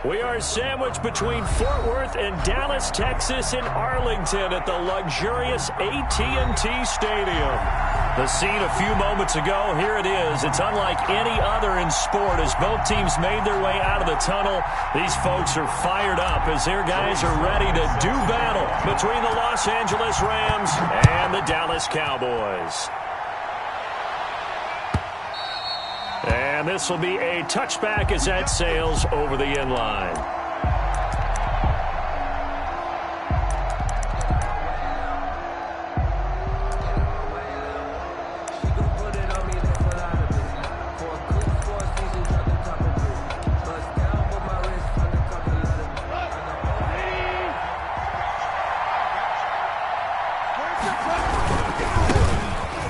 We are sandwiched between Fort Worth and Dallas, Texas in Arlington at the luxurious AT&T Stadium. The scene a few moments ago, here it is. It's unlike any other in sport as both teams made their way out of the tunnel. These folks are fired up as their guys are ready to do battle between the Los Angeles Rams and the Dallas Cowboys. And this will be a touchback as that sails over the end line.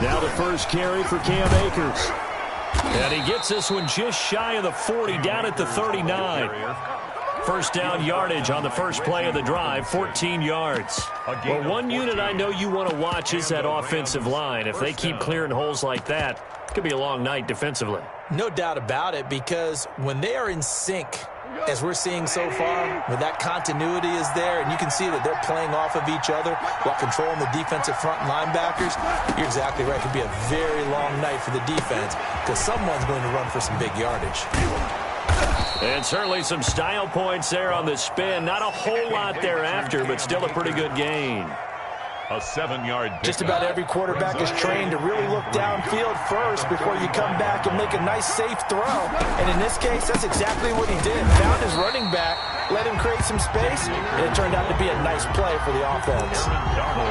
Now the first carry for Cam Akers. And he gets this one just shy of the 40, down at the 39. First down yardage on the first play of the drive, 14 yards. Well, one unit I know you want to watch is that offensive line. If they keep clearing holes like that, it could be a long night defensively. No doubt about it, because when they are in sync, as we're seeing so far, when that continuity is there, and you can see that they're playing off of each other while controlling the defensive front linebackers, you're exactly right. It could be a very long night for the defense because someone's going to run for some big yardage. And certainly some style points there on the spin. Not a whole lot thereafter, but still a pretty good gain. A 7-yard pickup. Just about every quarterback is trained to really look downfield first before you come back and make a nice, safe throw. And in this case, that's exactly what he did. Found his running back, let him create some space, and it turned out to be a nice play for the offense.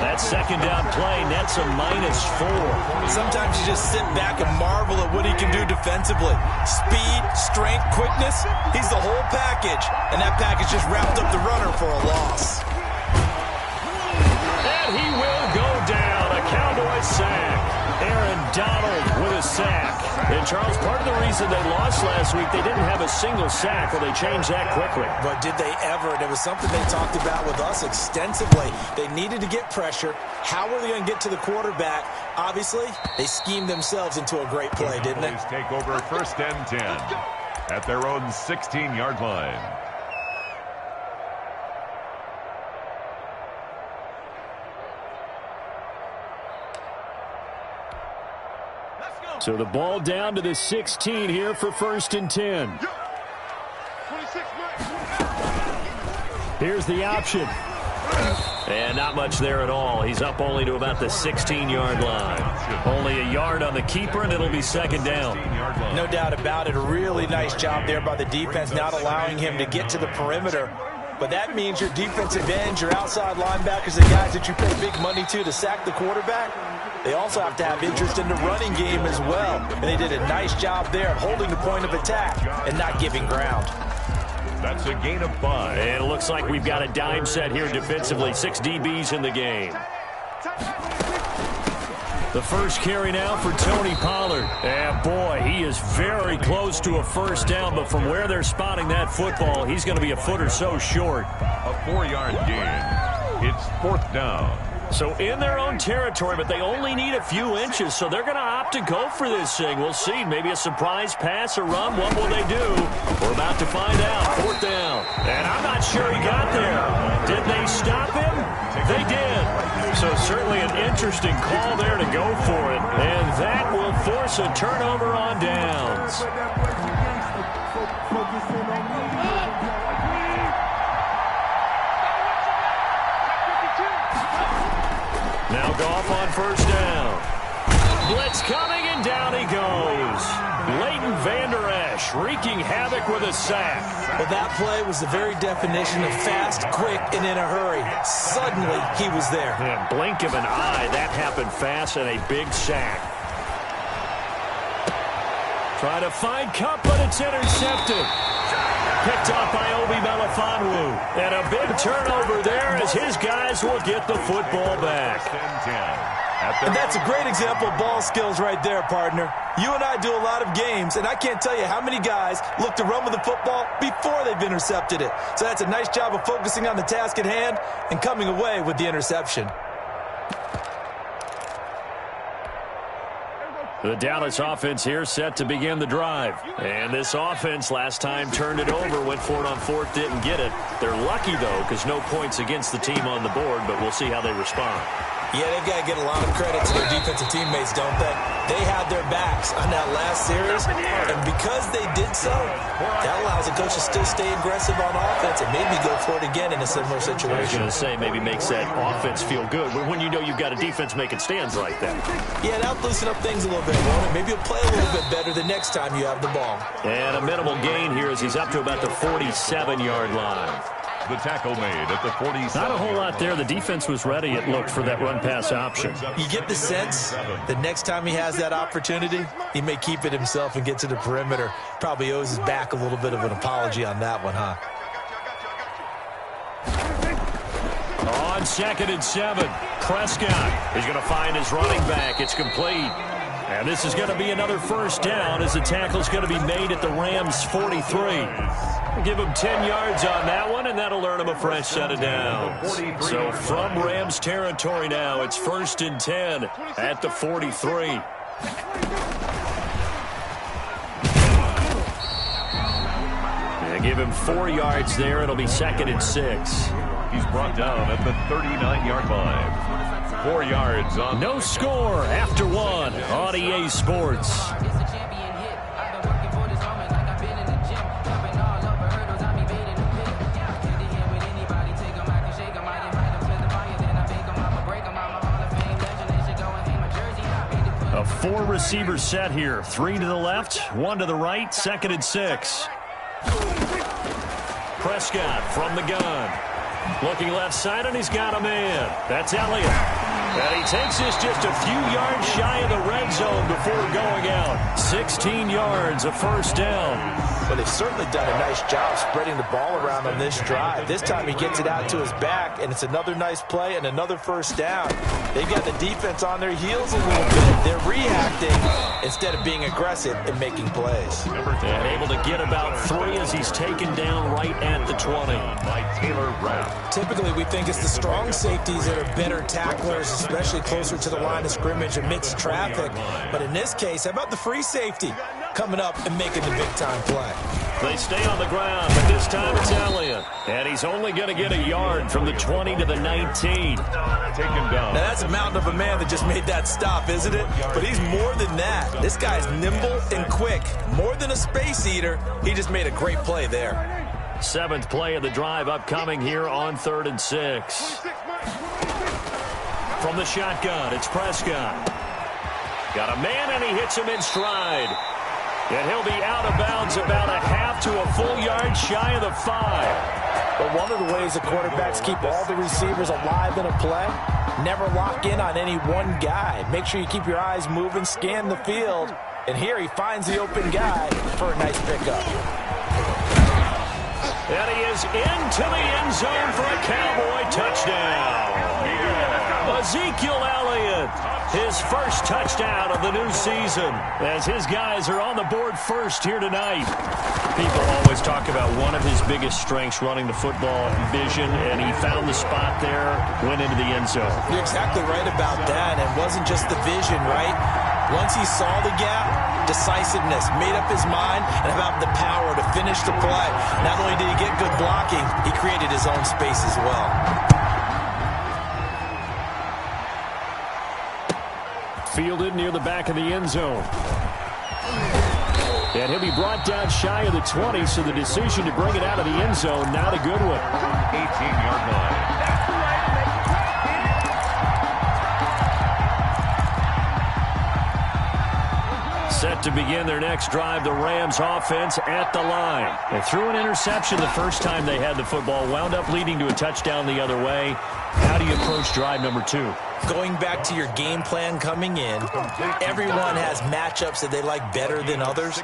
That second down play nets a -4. Sometimes you just sit back and marvel at what he can do defensively. Speed, strength, quickness, he's the whole package. And that package just wrapped up the runner for a loss. And he will go down. A Cowboys sack. Aaron Donald with a sack. And, Charles, part of the reason they lost last week, they didn't have a single sack. Well, they changed that quickly. But did they ever? And it was something they talked about with us extensively. They needed to get pressure. How were they going to get to the quarterback? Obviously, they schemed themselves into a great play, didn't they? Cowboys take over 1st and 10 at their own 16-yard line. So the ball down to the 16 here for 1st and 10. Here's the option. And not much there at all. He's up only to about the 16-yard line. Only a yard on the keeper, and it'll be 2nd down. No doubt about it. A really nice job there by the defense, not allowing him to get to the perimeter. But that means your defensive ends, your outside linebackers, the guys that you pay big money to sack the quarterback, they also have to have interest in the running game as well. And they did a nice job there of holding the point of attack and not giving ground. That's a gain of 5. And it looks like we've got a dime set here defensively. 6 DBs in the game. The first carry now for Tony Pollard. And, boy, he is very close to a first down, but from where they're spotting that football, he's going to be a foot or so short. A 4-yard gain. It's 4th down. So in their own territory, but they only need a few inches, so they're going to opt to go for this thing. We'll see. Maybe a surprise pass or run. What will they do? We're about to find out. 4th down. And I'm not sure he got there. Did they stop him? They did. So certainly an interesting call there to go for it. And that will force a turnover on downs. Now Goff on 1st down. Blitz coming, and down he goes. Leighton Vander Esch wreaking havoc with a sack. Well, that play was the very definition of fast, quick, and in a hurry. Suddenly, he was there. Yeah, blink of an eye, that happened fast, and a big sack. Try to find Cup, but it's intercepted. Picked off by Obi Melifonwu. And a big turnover there as his guys will get the football back. And that's a great example of ball skills right there, partner. You and I do a lot of games, and I can't tell you how many guys look to run with the football before they've intercepted it. So that's a nice job of focusing on the task at hand and coming away with the interception. The Dallas offense here set to begin the drive. And this offense last time turned it over, went for it on fourth, didn't get it. They're lucky, though, because no points against the team on the board, but we'll see how they respond. Yeah, they've got to get a lot of credit to their defensive teammates, don't they? They had their backs on that last series, and because they did so, that allows the coach to still stay aggressive on offense and maybe go for it again in a similar situation. I was going to say, maybe makes that offense feel good when you know you've got a defense making stands like that. Yeah, that'll loosen up things a little bit, won't it? Maybe you'll play a little bit better the next time you have the ball. And a minimal gain here as he's up to about the 47-yard line. The tackle made at the 47. Not a whole lot there. The defense was ready, it looked, for that run-pass option. You get the sense the next time he has that opportunity, he may keep it himself and get to the perimeter. Probably owes his back a little bit of an apology on that one, huh? On 2nd and 7, Prescott is going to find his running back. It's complete. And this is going to be another first down as the tackle's going to be made at the Rams' 43. Give him 10 yards on that one, and that'll earn him a fresh set of downs. So from Rams territory now, it's 1st and 10 at the 43. Give him 4 yards there. It'll be 2nd and 6. He's brought down at the 39-yard line. 4 yards on. No score after 1 on EA Sports. A 4-receiver set here. 3 to the left, 1 to the right, 2nd and 6. Prescott from the gun. Looking left side, and he's got a man. That's Elliott. And he takes this just a few yards shy of the red zone before going out. 16 yards, a first down. But they've certainly done a nice job spreading the ball around on this drive. This time he gets it out to his back, and it's another nice play and another first down. They've got the defense on their heels a little bit. They're reacting instead of being aggressive and making plays. And able to get about 3 as he's taken down right at the 20. By Taylor Rapp. Typically, we think it's the strong safeties that are better tacklers, especially closer to the line of scrimmage amidst traffic. But in this case, how about the free safety coming up and making the big-time play? They stay on the ground, but this time it's Elliott. And he's only going to get a yard from the 20 to the 19. Take him down. Now, that's a mountain of a man that just made that stop, isn't it? But he's more than that. This guy's nimble and quick. More than a space eater, he just made a great play there. 7th play of the drive upcoming here on 3rd and 6. From the shotgun, it's Prescott. Got a man, and he hits him in stride. And he'll be out of bounds about a half to a full yard shy of the 5. But one of the ways the quarterbacks keep all the receivers alive in a play, never lock in on any one guy. Make sure you keep your eyes moving, scan the field. And here he finds the open guy for a nice pickup. And he is into the end zone for a Cowboy touchdown. Ezekiel Elliott, his first touchdown of the new season, as his guys are on the board first here tonight. People always talk about one of his biggest strengths, running the football, vision, and he found the spot there, went into the end zone. You're exactly right about that. It wasn't just the vision, right? Once he saw the gap, decisiveness, made up his mind, and about the power to finish the play. Not only did he get good blocking, he created his own space as well. Fielded near the back of the end zone. And he'll be brought down shy of the 20, so the decision to bring it out of the end zone, not a good one. 18-yard line. Set to begin their next drive, the Rams offense at the line. They threw an interception the first time they had the football, wound up leading to a touchdown the other way. How do you approach drive number 2? Going back to your game plan coming in, everyone has matchups that they like better than others,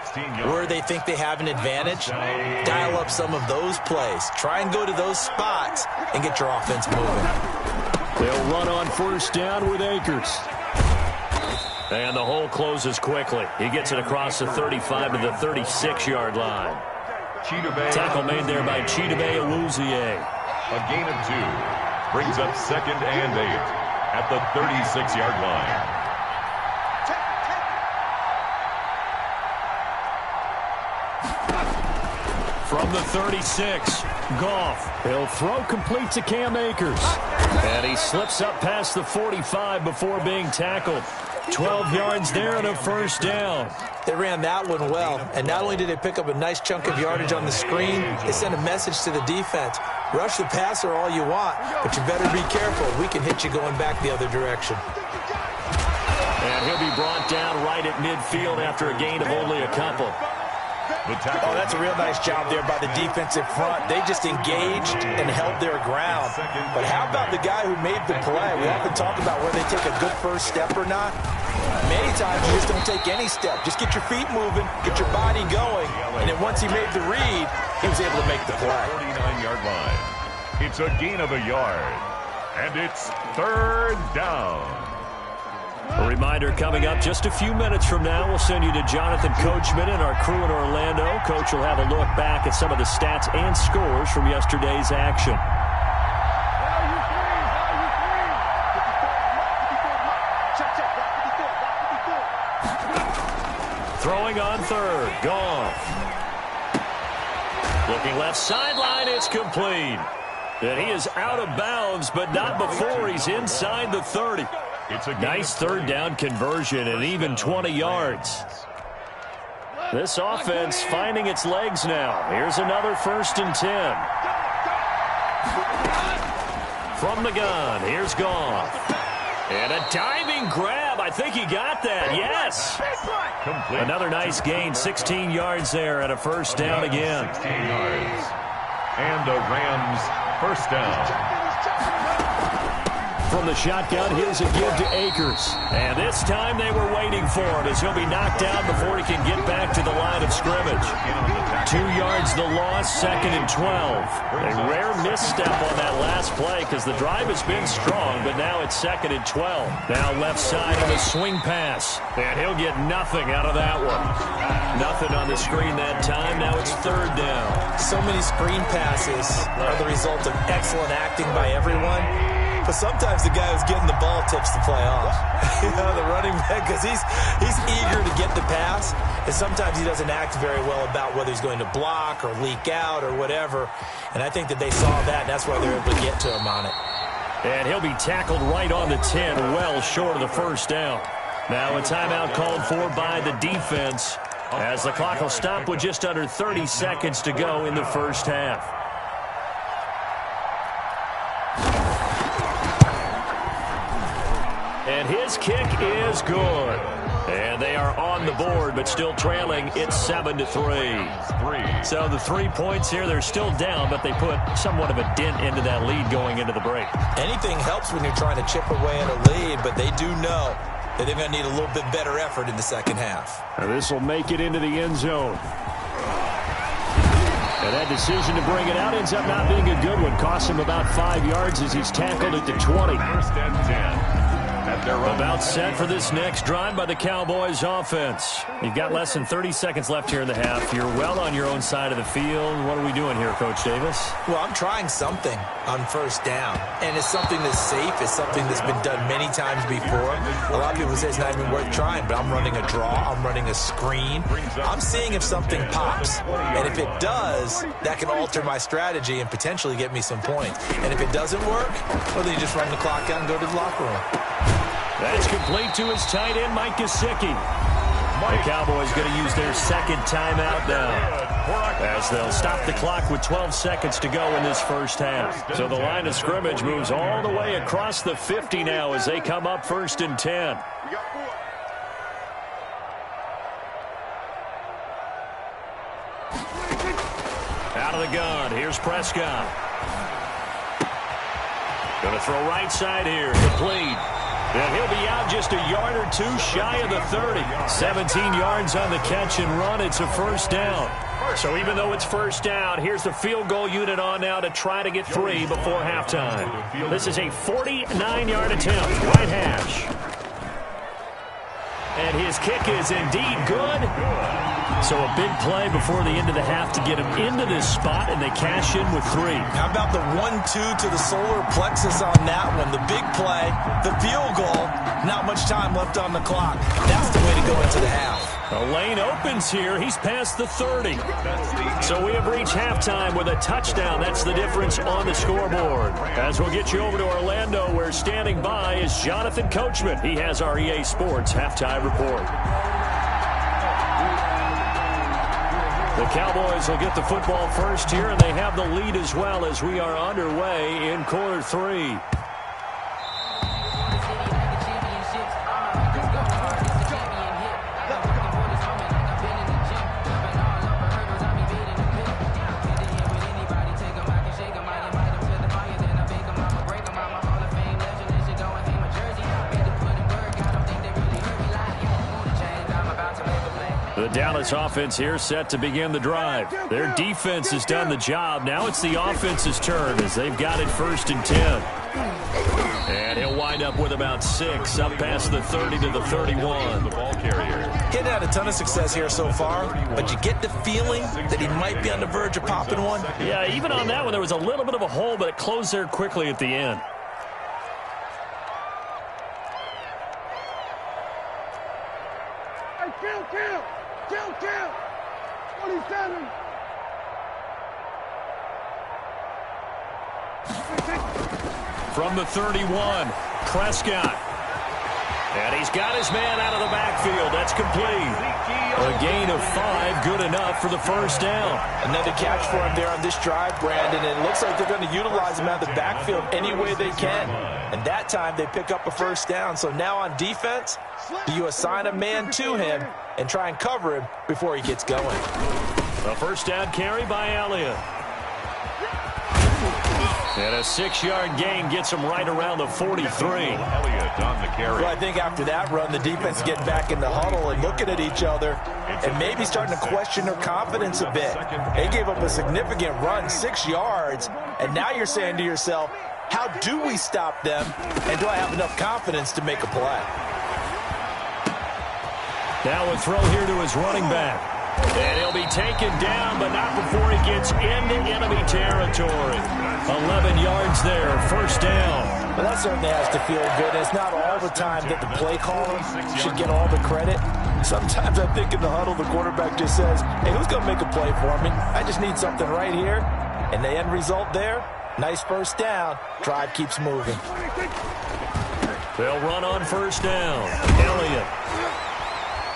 where they think they have an advantage. Dial up some of those plays. Try and go to those spots and get your offense moving. They'll run on first down with Akers. And the hole closes quickly. He gets it across the 35 to the 36-yard line. Tackle made there by Chidobe Awuzie. A gain of 2. Brings up 2nd and 8 at the 36-yard line. from the 36. Goff. He'll throw complete to Cam Akers. And he slips up past the 45 before being tackled. 12 yards there and a first down. They ran that one well, and not only did they pick up a nice chunk of yardage on the screen, they sent a message to the defense. Rush the passer all you want, but you better be careful. We can hit you going back the other direction. And he'll be brought down right at midfield after a gain of only a couple. Oh, that's a real nice job there by the defensive front. They just engaged and held their ground. But how about the guy who made the play? We often talk about whether they take a good first step or not. Many times you just don't take any step. Just get your feet moving, get your body going, and then once he made the read, he was able to make the play. 49-yard line. It's a gain of a yard, and it's third down. A reminder coming up just a few minutes from now, we'll send you to Jonathan Coachman and our crew in Orlando. Coach will have a look back at some of the stats and scores from yesterday's action. Throwing on third, Goff. Looking left sideline, it's complete. And he is out of bounds, but not before he's inside the 30. It's a nice third down conversion and even 20 yards. This offense finding its legs now. Here's another 1st and 10. From the gun, here's Goff. And a diving grab. I think he got that. Yes. Complete. Another nice gain. 16 yards there and a first down again. 16 yards. And the Rams first down. From the shotgun, here's a give to Akers. And this time they were waiting for him as he'll be knocked down before he can get back to the line of scrimmage. 2 yards the loss, 2nd and 12. A rare misstep on that last play because the drive has been strong, but now it's 2nd and 12. Now left side on a swing pass. And he'll get nothing out of that one. Nothing on the screen that time. Now it's 3rd down. So many screen passes are the result of excellent acting by everyone. But sometimes the guy who's getting the ball tips the play off. You know, the running back, because he's eager to get the pass, and sometimes he doesn't act very well about whether he's going to block or leak out or whatever. And I think that they saw that, and that's why they're able to get to him on it. And he'll be tackled right on the 10, well short of the first down. Now a timeout called for by the defense as the clock will stop with just under 30 seconds to go in the first half. And his kick is good. And they are on the board, but still trailing. It's 7-3. So the 3 points here, they're still down, but they put somewhat of a dent into that lead going into the break. Anything helps when you're trying to chip away at a lead, but they do know that they're going to need a little bit better effort in the second half. And this will make it into the end zone. And that decision to bring it out ends up not being a good one. Costs him about 5 yards as he's tackled at the 20. 1st and 10. About set for this next drive by the Cowboys offense. You've got less than 30 seconds left here in the half. You're well on your own side of the field. What are we doing here, Coach Davis? Well, I'm trying something on 1st down. And it's something that's safe. It's something that's been done many times before. A lot of people say it's not even worth trying, but I'm running a draw. I'm running a screen. I'm seeing if something pops. And if it does, that can alter my strategy and potentially get me some points. And if it doesn't work, well, then you just run the clock out and go to the locker room. That's complete to his tight end, Mike Gesicki. The Cowboys going to use their 2nd timeout now, as they'll stop the clock with 12 seconds to go in this first half. So the line of scrimmage moves all the way across the 50 now as they come up 1st and 10. Out of the gun, here's Prescott. Going to throw right side here, complete. And he'll be out just a yard or two shy of the 30. 17 yards on the catch and run. It's a first down. So even though it's first down, here's the field goal unit on now to try to get 3 before halftime. This is a 49-yard attempt. Right hash. And his kick is indeed good. So a big play before the end of the half to get him into this spot, and they cash in with 3. How about the 1-2 to the solar plexus on that one? The big play, the field goal, not much time left on the clock. That's the way to go into the half. The lane opens here. He's past the 30. So we have reached halftime with a touchdown. That's the difference on the scoreboard. As we'll get you over to Orlando, where standing by is Jonathan Coachman. He has our EA Sports halftime report. The Cowboys will get the football first here, and they have the lead as well as we are underway in quarter 3. The Dallas offense here set to begin the drive. Their defense has done the job. Now it's the offense's turn as they've got it 1st and 10. And he'll wind up with about 6, up past the 30 to the 31. The ball carrier. He's had a ton of success here so far, but you get the feeling that he might be on the verge of popping one. Yeah, even on that one, there was a little bit of a hole, but it closed there quickly at the end. Kill! 27! From the 31, Prescott. And he's got his man out of the backfield. That's complete. A gain of 5, good enough for the 1st down. Another catch for him there on this drive, Brandon. And it looks like they're going to utilize him out of the backfield any way they can. And that time they pick up a 1st down. So now on defense, do you assign a man to him and try and cover him before he gets going? A 1st down carry by Elliott. And a 6-yard gain gets him right around the 43. Elliott on the carry. Well, I think after that run, the defense is getting back in the huddle and looking at each other and maybe starting to question their confidence a bit. They gave up a significant run, 6 yards, and now you're saying to yourself, how do we stop them, and do I have enough confidence to make a play? Now a throw here to his running back. And he'll be taken down, but not before he gets into enemy territory. 11 yards there, 1st down. Well, that certainly has to feel good. It's not all the time that the play caller should get all the credit. Sometimes I think in the huddle, the quarterback just says, hey, who's going to make a play for me? I just need something right here. And the end result there, nice 1st down. Drive keeps moving. They'll run on 1st down. Elliott.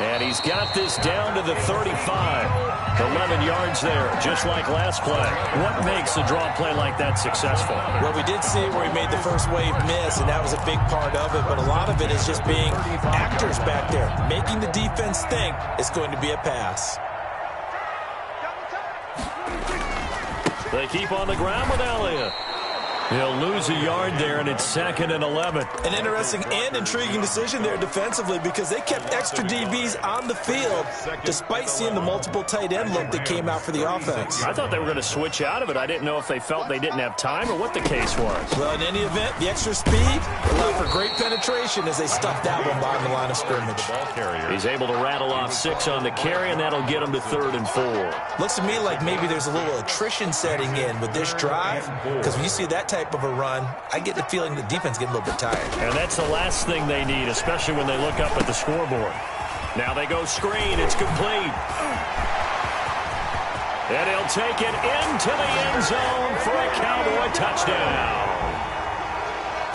And he's got this down to the 35. 11 yards there, just like last play. What makes a draw play like that successful? Well, we did see it where he made the first wave miss, and that was a big part of it. But a lot of it is just being actors back there, making the defense think it's going to be a pass. They keep on the ground with Elliott. He'll lose a yard there, and it's 2nd and 11. An interesting and intriguing decision there defensively because they kept extra DBs on the field despite seeing the multiple tight end look that came out for the offense. I thought they were going to switch out of it. I didn't know if they felt they didn't have time or what the case was. Well, in any event, the extra speed allowed for great penetration as they stuffed that one behind the line of scrimmage. He's able to rattle off 6 on the carry, and that'll get him to 3rd and 4. Looks to me like maybe there's a little attrition setting in with this drive because when you see that type of a run, I get the feeling the defense get a little bit tired. And that's the last thing they need, especially when they look up at the scoreboard. Now they go screen. It's complete. And he'll take it into the end zone for a Cowboy touchdown.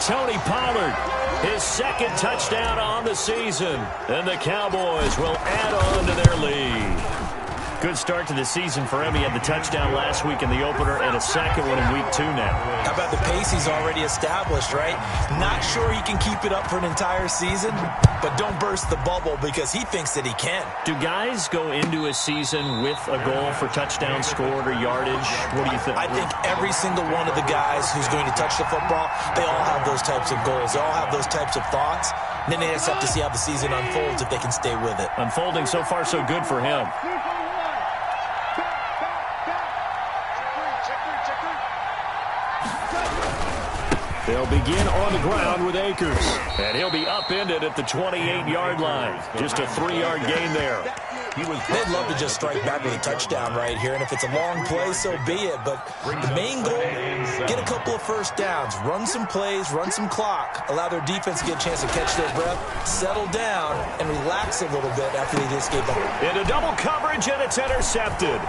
Tony Pollard, his 2nd touchdown on the season. And the Cowboys will add on to their lead. Good start to the season for him. He had the touchdown last week in the opener and a 2nd one in week 2 now. How about the pace he's already established, right? Not sure he can keep it up for an entire season, but don't burst the bubble because he thinks that he can. Do guys go into a season with a goal for touchdown scored or yardage? What do you think? I think every single one of the guys who's going to touch the football, they all have those types of goals. They all have those types of thoughts. And then they just have to see how the season unfolds if they can stay with it. Unfolding so far so good for him. They'll begin on the ground with Akers. And he'll be upended at the 28-yard line. Just a 3-yard gain there. They'd love to just strike back with a touchdown right here, and if it's a long play, so be it. But the main goal, get a couple of first downs, run some plays, run some clock, allow their defense to get a chance to catch their breath, settle down, and relax a little bit after they just gave up. Into double coverage, and it's intercepted.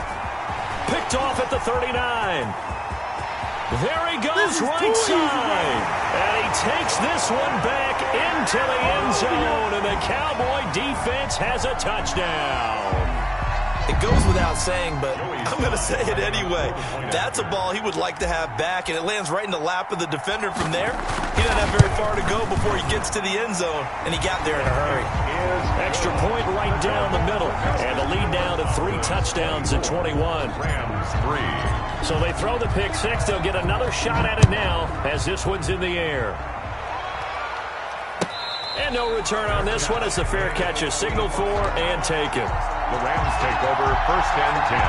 Picked off at the 39. There he goes, right side. And he takes this one back into the end zone, and the Cowboy defense has a touchdown. It goes without saying, but I'm going to say it anyway. That's a ball he would like to have back, and it lands right in the lap of the defender from there. He doesn't have very far to go before he gets to the end zone, and he got there in a hurry. Extra point right down the middle, and the lead down to 3 touchdowns at 21. Rams 3. So they throw the pick 6. They'll get another shot at it now as this one's in the air. And no return on this one as the fair catch is signaled for and taken. The Rams take over 1st and 10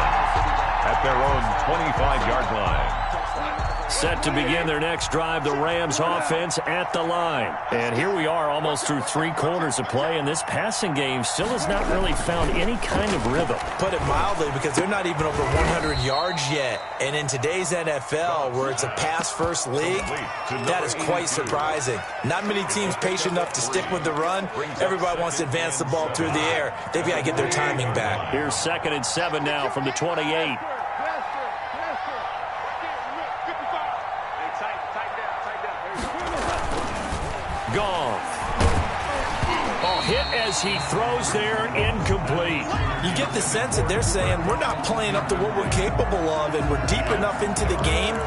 at their own 25-yard line. Set to begin their next drive, the Rams offense at the line. And here we are almost through 3 quarters of play, and this passing game still has not really found any kind of rhythm. Put it mildly, because they're not even over 100 yards yet. And in today's NFL, where it's a pass-first league, that is quite surprising. Not many teams patient enough to stick with the run. Everybody wants to advance the ball through the air. They've got to get their timing back. Here's 2nd and 7 now from the 28. Goff. Oh, hit as he throws there, incomplete. You get the sense that they're saying we're not playing up to what we're capable of, and we're deep enough into the game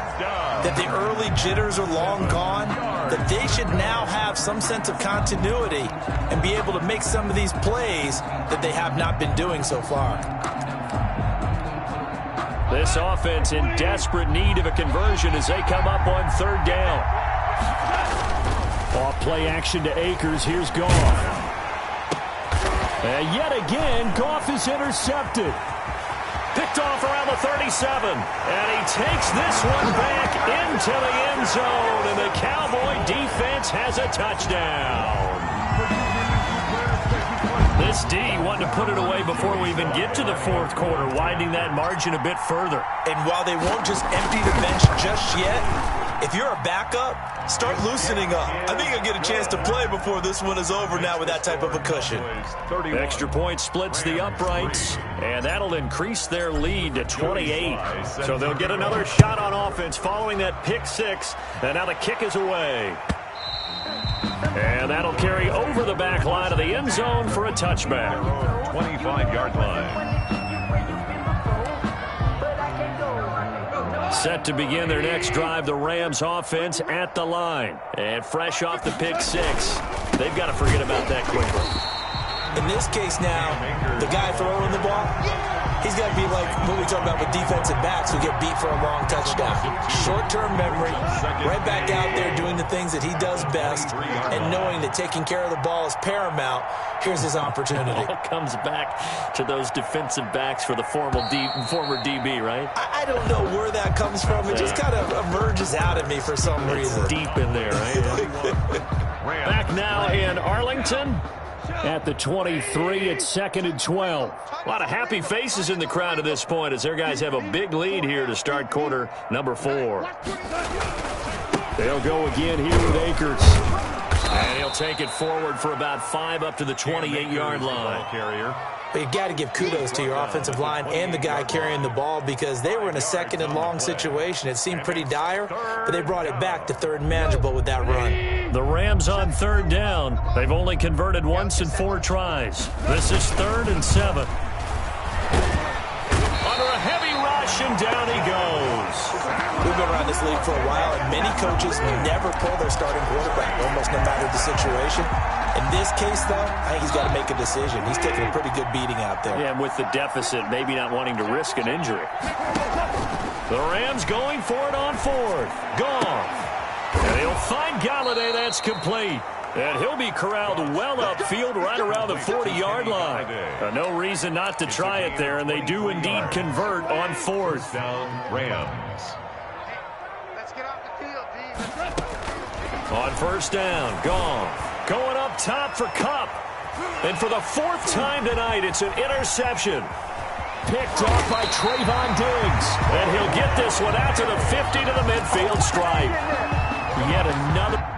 that the early jitters are long gone, that they should now have some sense of continuity and be able to make some of these plays that they have not been doing so far. This offense in desperate need of a conversion as they come up on 3rd down. Off play action to Akers. Here's Goff. And yet again, Goff is intercepted. Picked off around the 37. And he takes this one back into the end zone. And the Cowboy defense has a touchdown. This D wanting to put it away before we even get to the 4th quarter, widening that margin a bit further. And while they won't just empty the bench just yet, if you're a backup, start loosening up. I think you'll get a chance to play before this one is over now with that type of a cushion. Extra point splits the uprights, and that'll increase their lead to 28. So they'll get another shot on offense following that pick 6, and now the kick is away. And that'll carry over the back line of the end zone for a touchback. 25-yard line. Set to begin their next drive, the Rams offense at the line. And fresh off the pick 6, they've got to forget about that quickly. In this case now, the guy throwing the ball, he's got to be like what we talk about with defensive backs who get beat for a long touchdown. Short-term memory, right back out there doing the things that he does best, and knowing that taking care of the ball is paramount. Here's his opportunity. It all comes back to those defensive backs for the former DB, right? I don't know where that comes from. It just kind of emerges out at me for some reason. It's deep in there, right? Back now in Arlington. At the 23, it's 2nd and 12. A lot of happy faces in the crowd at this point as their guys have a big lead here to start quarter number 4. They'll go again here with Akers. And he'll take it forward for about 5 up to the 28-yard line. But you got to give kudos to your offensive line and the guy carrying the ball, because they were in a 2nd and long situation. It seemed pretty dire, but they brought it back to 3rd and manageable with that run. The Rams on 3rd down. They've only converted once in 4 tries. This is 3rd and 7. Under a heavy rush, and down he goes. We've been around this league for a while, and many coaches never pull their starting quarterback, almost no matter the situation. In this case, though, I think he's got to make a decision. He's taking a pretty good beating out there. Yeah, and with the deficit, maybe not wanting to risk an injury. The Rams going for it on 4th. Goff. And he'll find Galladay. That's complete. And he'll be corralled well upfield right around the 40-yard line. No reason not to try it there, and they do indeed convert on 4th. Down Rams. Let's get off the field, D. On first down, Gong. Going up top for Kupp. And for the fourth time tonight, it's an interception. Picked off by Trayvon Diggs. And he'll get this one out to the 50 to the midfield stripe. Yet another.